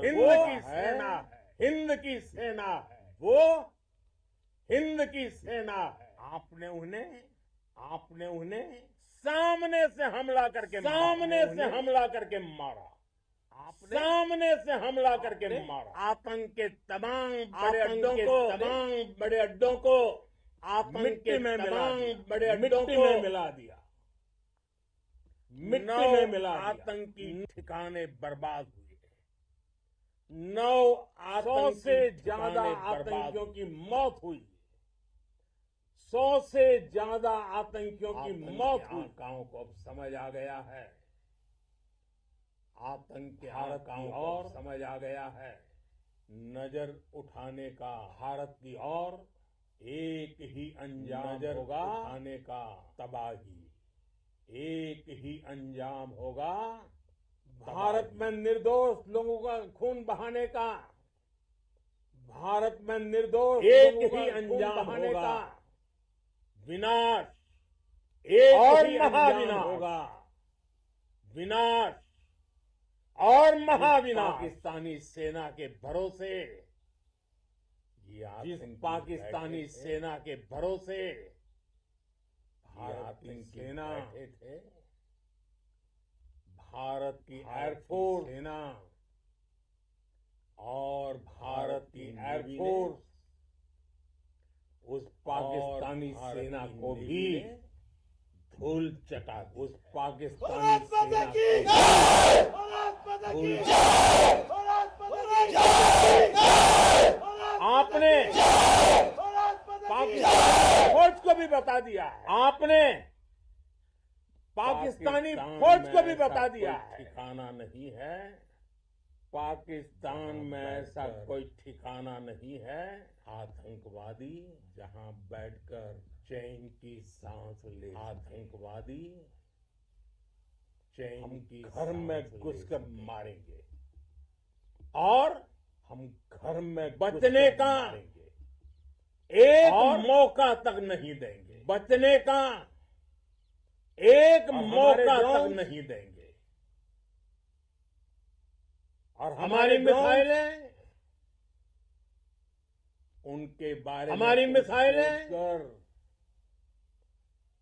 हिंद की सेना है, हिंद की सेना है, वो हिंद की सेना है। आपने उन्हें सामने से हमला करके मारा। सामने से हमला करके मारा। आतंक के तमाम बड़े अड्डों को मिट्टी में मिला दिया। आतंकी ठिकाने बर्बाद हुए। 9 100 से ज्यादा आतंकियों की मौत हुई। 100 से ज्यादा आतंकियों की मौत हुई। आकाओं को अब समझ आ गया है। आतंक के आकाओं को समझ आ गया है। नजर उठाने का भारत की ओर एक ही अंजाम होगा, उठाने का तबाही। एक ही अंजाम होगा, भारत में निर्दोष लोगों का खून बहाने का। भारत में निर्दोष एक ही अंजाम होगा, विनाश। एक और महाविनाश होगा, विनाश और महाविनाश। पाकिस्तानी सेना के भरोसे, जिस पाकिस्तानी सेना के भरोसे भारत की सेना थे, भारत की एयरफोर्स सेना और भारत की एयरफोर्स उस पाकिस्तानी सेना को भी धूल चटा। उस पाकिस्तानी सेना को धूल आपने पाकिस्तानी फौज को भी बता दिया है। आपने पाकिस्तानी फौज को भी बता दिया है, ठिकाना नहीं है पाकिस्तान में, ऐसा कोई ठिकाना नहीं है। आतंकवादी जहां बैठकर चैन की सांस ले, आतंकवादी चैन की घर में घुसकर मारेंगे और हम घर में बचने का एक मौका तक नहीं देंगे। बचने का एक मौका तक नहीं देंगे। और हमारी मिसाइलें, उनके बारे में हमारी मिसाइलें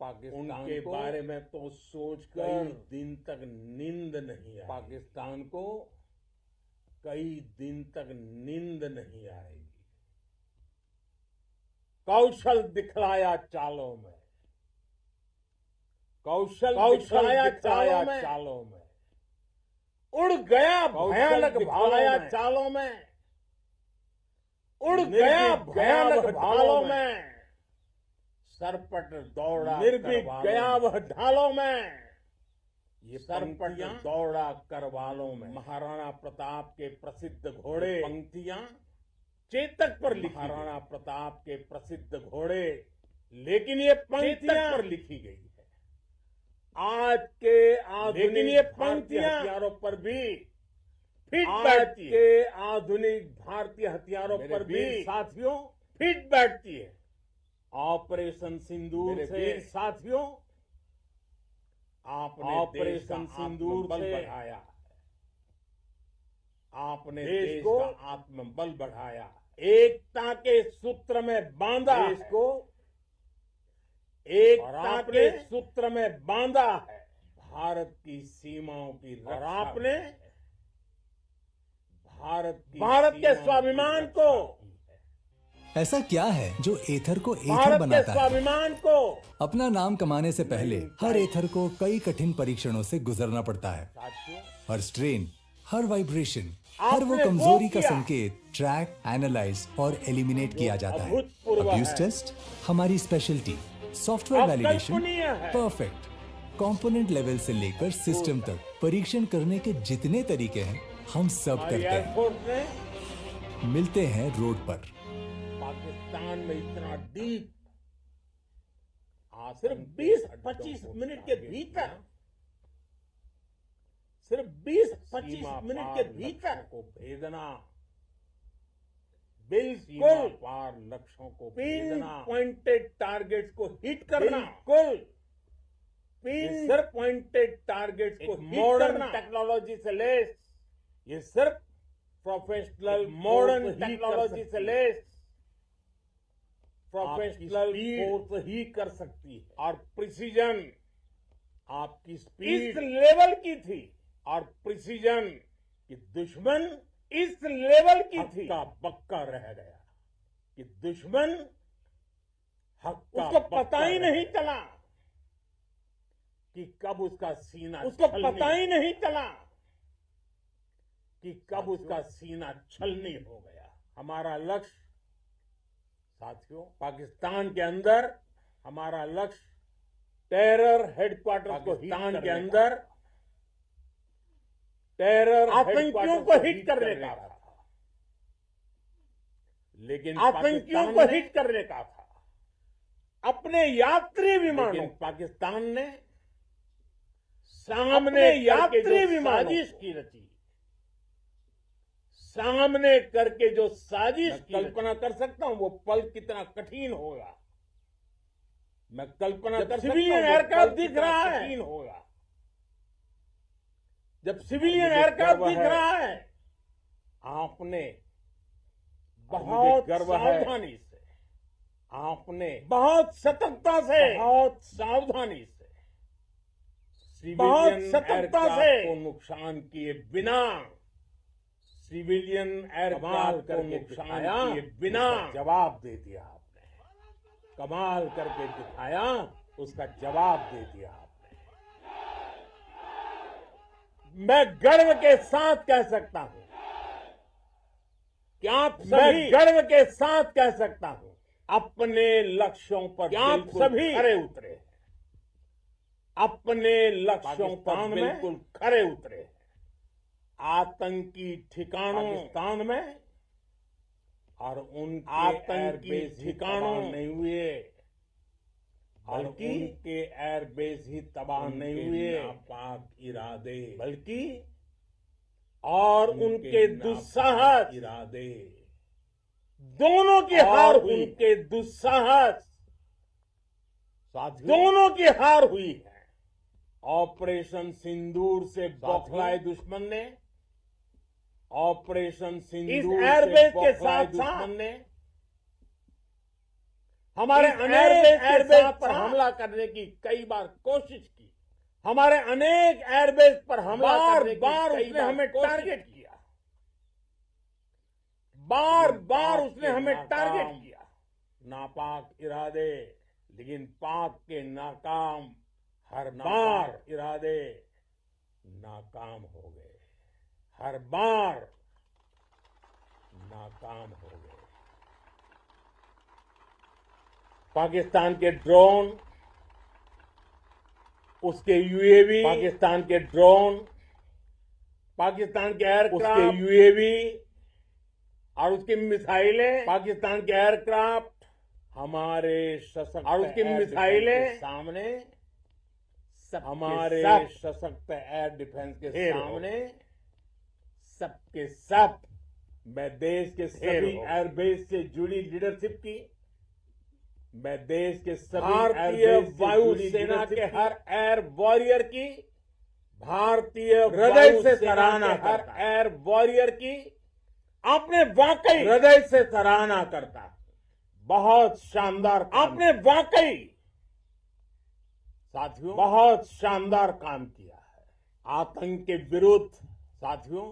पाकिस्तान उनके बारे में तो सोचकर कई दिन तक नींद नहीं आई। पाकिस्तान को कई दिन तक नींद नहीं आएगी। कौशल दिखलाया चालों में, कौशल दिखलाया चालों में, उड़ गया भयानक भालाया चालों में, उड़ गया भयानक भालों में, सरपट दौड़ा निर्भीक गया वह ढालों में। ये सरपट दौड़ा करवालों में महाराणा प्रताप के प्रसिद्ध घोड़े, पंक्तियां चेतक पर लिखी, महाराणा प्रताप के प्रसिद्ध घोड़े, लेकिन ये पंक्तियां पर लिखी गई है। आज के लेकिन ये पंक्तियां हथियारों पर भी फिट बैठती है। के आधुनिक भारतीय हथियारों पर भी साथियों फिट बैठती है। ऑपरेशन सिंदूर से साथियों, आपने ऑपरेशन सिंदूर से बढ़ाया, आपने देश को आत्मबल बढ़ाया, एकता के सूत्र में बांधा देश को, एकता के सूत्र में बांधा है भारत की सीमाओं की रक्षा। और आपने भारत के स्वाभिमान को, ऐसा क्या है जो एथर को एथर भारत के बनाता है? स्वाभिमान को अपना नाम कमाने से पहले हर एथर को कई कठिन परीक्षणों से गुजरना पड़ता है। हर स्ट्रेन, हर वाइब्रेशन, हर वो आपने वो कमजोरी का किया। संकेत ट्रैक, एनालाइज और एलिमिनेट किया जाता है। अभूतपूर्व अब्यूज है। टेस्ट हमारी स्पेशलिटी, सॉफ्टवेयर वैलिडेशन अकल्पनीय है। परफेक्ट, कंपोनेंट लेवल से लेकर सिस्टम तक परीक्षण करने के जितने तरीके हैं हम सब हमारी करते हैं। एयरफोर्स ने मिलते हैं रोड पर। पाकिस्तान में इतना डीप, सिर्फ 20-25 मिनट के भीतर, सिर्फ 20-25 मिनट के भीतर को भेजना, बिल्कुल पार लक्ष्यों को भेजना, पॉइंटेड टारगेट्स को हिट करना, बिल्कुल पॉइंटेड टारगेट्स को हिट करना, टेक्नोलॉजी से लेस, ये सिर्फ प्रोफेशनल मॉडर्न टेक्नोलॉजी से लेस प्रोफेशनल फोर्स ही कर सकती है। और प्रिसीजन आपकी स्पीड इस लेवल की थी और प्रिसीजन कि दुश्मन इस लेवल की थी का पक्का रह गया कि दुश्मन उसको पता ही नहीं चला कि कब उसका सीना उसको पता ही नहीं चला कि कब उसका सीना छलनी हो गया। हमारा लक्ष्य साथियों पाकिस्तान के अंदर हमारा लक्ष्य टेरर हेडक्वार्टर को पाकिस्तान के अंदर टेरर आतंकियों को हिट करने का था, लेकिन आतंकियों को हिट करने का था अपने यात्री विमानों। पाकिस्तान ने सामने यात्री साजिश की रची, सामने करके जो साजिश कल्पना कर सकता हूं वो पल कितना कठिन होगा। मैं कल्पना कर सकता हूं सिविलियन एयरक्राफ्ट दिख रहा है, कठिन होगा जब सिविलियन एयरक्राफ्ट दिख रहा है। आपने बहुत सावधानी से, आपने बहुत सतर्कता से, बहुत सावधानी से, बहुत सतर्कता से को नुकसान किए बिना, सिविलियन एयरक्राफ्ट को नुकसान किए बिना जवाब दे दिया आपने। कमाल करके दिखाया, उसका जवाब दे दिया आपने। मैं गर्व के साथ कह सकता हूं कि आप सभी, गर्व के साथ कह सकता हूं अपने लक्ष्यों पर आप सभी खरे उतरे, अपने लक्ष्यों पर बिल्कुल खरे उतरे। आतंकी ठिकानों पाकिस्तान में और उनके आतंकी ठिकानों नहीं हुए, बल्कि उनके एयरबेस ही तबाह नहीं हुए, नापाक इरादे, बल्कि और उनके दुस्साहस इरादे, दोनों की हार हुई, उनके दुस्साहस दोनों की हार हुई है। ऑपरेशन सिंदूर से बौखलाए दुश्मन ने, ऑपरेशन सिंदूर एयरबेस के साथ दुश्मन ने हमारे अनेक एयरबेस पर हमला करने की कई बार कोशिश की, हमारे अनेक एयरबेस पर हमला करने की बार उसने हमें टारगेट किया, बार बार उसने हमें टारगेट किया, नापाक इरादे, लेकिन पाक के नाकाम हर बार इरादे नाकाम हो गए, हर बार नाकाम हो गए। पाकिस्तान के ड्रोन, उसके यूएवी, पाकिस्तान के ड्रोन, पाकिस्तान के एयरक्राफ्ट, उसके यूएवी और उसकी मिसाइलें, पाकिस्तान के एयरक्राफ्ट हमारे सशक्त और उसकी मिसाइलें सामने, हमारे सशक्त एयर डिफेंस के सामने सबके सब। मैं देश के सभी एयरबेस से जुड़ी लीडरशिप की, मैं देश के सभी भारतीय वायुसेना के हर एयर वॉरियर की, भारतीय हृदय से सराहना हर एयर वॉरियर की आपने वाकई हृदय से सराहना करता, बहुत शानदार, आपने वाकई साथियों बहुत शानदार काम किया है। आतंक के विरुद्ध साथियों,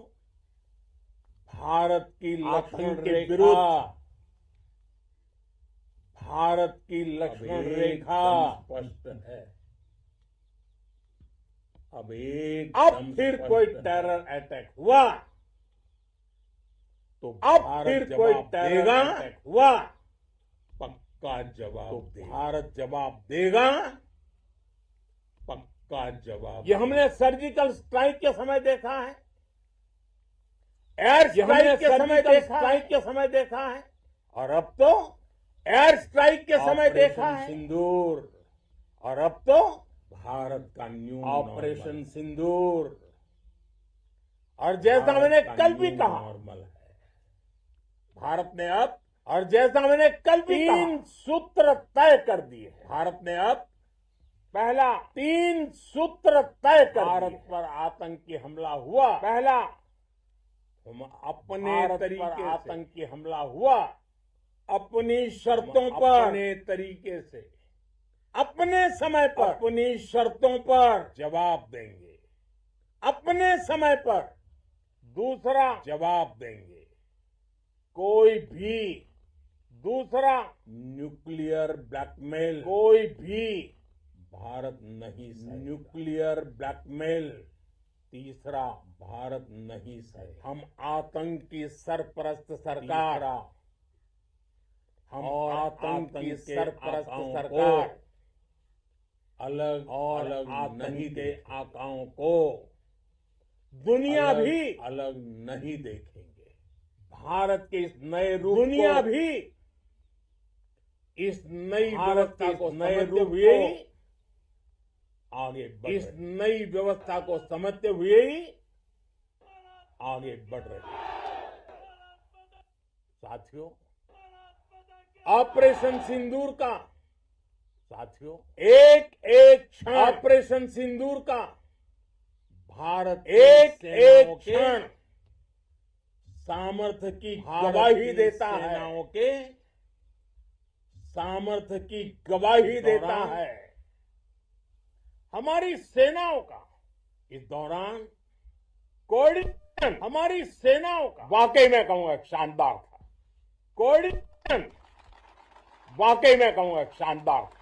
भारत की लक्ष्मण के विरुद्ध, भारत की लक्ष्मण रेखा स्पष्ट है। अब फिर कोई टेरर अटैक हुआ तो अब फिर कोई टेरर अटैक हुआ, पक्का जवाब तो भारत जवाब देगा, पक्का जवाब। ये हमने सर्जिकल स्ट्राइक के समय देखा है, एयर स्ट्राइक के समय स्ट्राइक के समय देखा है, और अब तो एयर स्ट्राइक के समय देखा है सिंदूर, और अब तो भारत का न्यू ऑपरेशन सिंदूर। और जैसा मैंने कल भी कहा, नॉर्मल है भारत ने अब, और जैसा मैंने कल भी कहा, 3 सूत्र तय कर दिए। भारत ने अब पहला 3 सूत्र तय कर भारत पर आतंकी हमला हुआ, पहला हम अपने भारत तरीके पर से आतंकी हमला हुआ, अपनी शर्तों पर अपने तरीके से अपने समय पर अपनी शर्तों पर जवाब देंगे, अपने समय पर दूसरा जवाब देंगे। कोई भी दूसरा, न्यूक्लियर ब्लैकमेल कोई भी भारत नहीं सहेगा। न्यूक्लियर ब्लैकमेल, तीसरा भारत नहीं सहेगा। हम आतंक की सरपरस्त सरकार, तीसरा, हम और आतंक की आतंक के सरपरस्त आकाओं सरकार को अलग और अलग आतंक नहीं के देखेंगे। आकाओं को दुनिया अलग भी अलग नहीं देखेंगे। भारत के इस नए रूप दुनिया को, भी इस नई भारत व्यवस्था के को इस नए समझते रूप हुए को ही आगे बढ़ इस रहे नई व्यवस्था को समझते हुए ही आगे बढ़ रहे हैं। साथियों, ऑपरेशन सिंदूर का, साथियों, एक एक क्षण, ऑपरेशन सिंदूर का भारत एक एक एक क्षण सामर्थ्य की गवाही देता है, सेनाओं के सामर्थ्य की गवाही देता दौरान है। हमारी सेनाओं का इस दौरान कोऑर्डिनेशन, हमारी सेनाओं का वाकई में कहूंगा शानदार था। कोऑर्डिनेशन वाकई में कहूंगा शानदार था।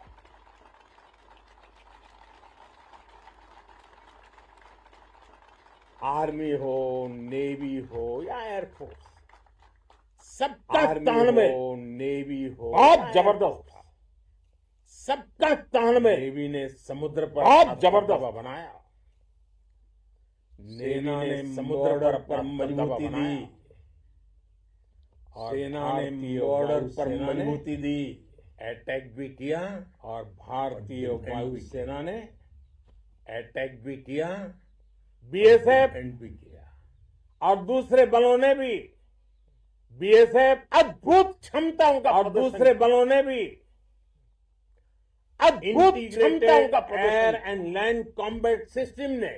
आर्मी हो, नेवी हो या एयरफोर्स, सबका तालमेल, नेवी हो, बहुत जबरदस्त था। सबका तालमेल नेवी ने समुद्र पर बहुत जबरदस्त दबदबा बनाया। सेना ने समुद्र पर मजबूती दी और सेना ने भारतीय बॉर्डर पर वायुसेना ने मजबूती दी अटैक भी किया और भारतीय और डिफेंड भी वायुसेना ने अटैक भी किया, बीएसएफ डिफेंड भी किया। और दूसरे बलों ने भी, बीएसएफ अद्भुत क्षमताओं का और दूसरे बलों ने भी अद्भुत क्षमताओं का air and land combat system ने,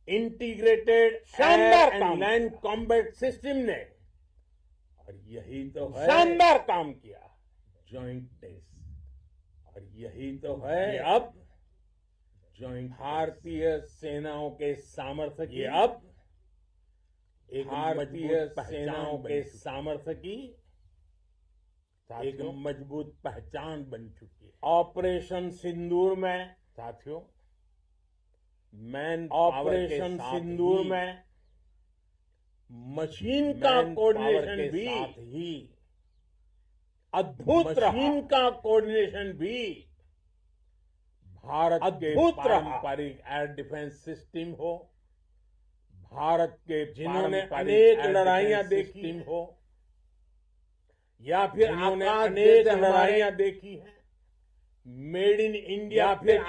इंटीग्रेटेड शानदार एयर काम एंड लैंड कॉम्बैट सिस्टम ने और यही तो है शानदार काम किया। जॉइंटनेस, और यही तो है ये अब जॉइंट भारतीय सेनाओं के सामर्थ्य की, अब एक भारतीय मजबूत पहचान सेनाओं बन के चुकी है। सामर्थ्य की एक साथियों, मजबूत पहचान बन चुकी है। ऑपरेशन सिंदूर में साथियों, मैन ऑपरेशन सिंदूर में मशीन का कोऑर्डिनेशन भी साथ ही अद्भुत रहा। मशीन का कोऑर्डिनेशन भी भारत के अद्भुत रहा। पारंपरिक एयर डिफेंस सिस्टम हो, भारत के जिन्होंने पारंपरिक अनेक एयर लड़ाइयां डिफेंस देखी सिस्टम हैं। हो, या फिर जिन्होंने आकाश अनेक जैसे लड़ाइयां देखी हैं, मेड इन इंडिया या फिर